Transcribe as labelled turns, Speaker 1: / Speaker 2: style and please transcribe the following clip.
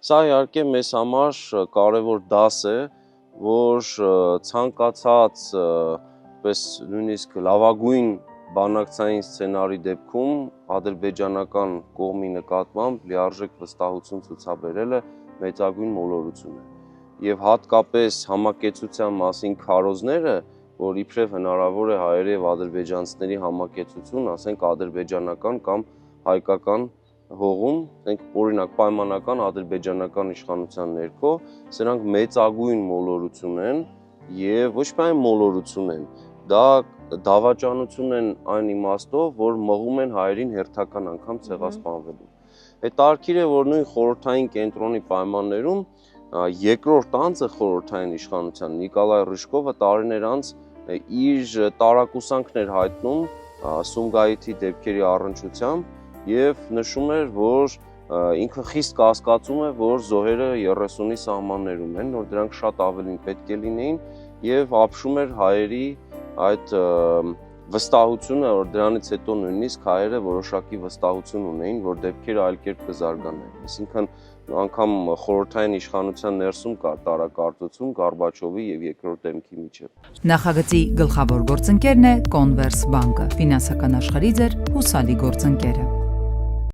Speaker 1: Սա իհարկե մեզ համար կարևոր դաս է, որ ցանկացած նույնիսկ լավագույն բանակցային սցենարի դեպքում ադրբեջանական կողմի նկատմամբ լիարժեք վստահություն ցուցաբերելը մեծագույն մոլորություն է։ Եվ հատկապես համակեցության մասին քարոզները, որ իբրև հնարավոր է հայերի եւ ադրբեջանցիների համակեցություն, ասենք ադրբեջանական կամ հայկական հողում, օրինակ պայմանական ադրբեջանական իշխանության ներքո, սրանք մեծագույն մոլորություն են եւ ոչ միայն մոլորություն են, դա դավաճանություն են այն իմաստով, որ մղում են հայերին հերթական անգամ ցեղասպանվելու։ Հետաքրքիր է, որ նույն խորհրդային կենտրոնի պայմաններում երկրորդ անձը խորհրդային իշխանության Նիկոլայ Ռիժկովը տարիներ անց իր տարակուսանքն էր հայտնում Սումգայիթի դեպքերի առնչությամբ եւ նշում էր, որ ինքը խիստ կասկածում է, որ զոհերը 30-ի սահմաններում են, որ դրանք շատ ավելին պետք է լինեին եւ ապշում էր հայերի այդ վստահությունը, որ դրանից հետո նույնիսկ հայերը որոշակի վստահություն ունեին, որ դեպքերը այլ կերպ կզարգանային։ Այսինքն անգամ խորհրդային իշխանության ներսում կար տարակարծություն Գորբաչովի եւ երկրորդ դեմքի միջեւ։
Speaker 2: Նախագծի գլխավոր գործընկերն է Converse բանկը, ֆինանսական աշխարհի ձեր հուսալի գործընկերը։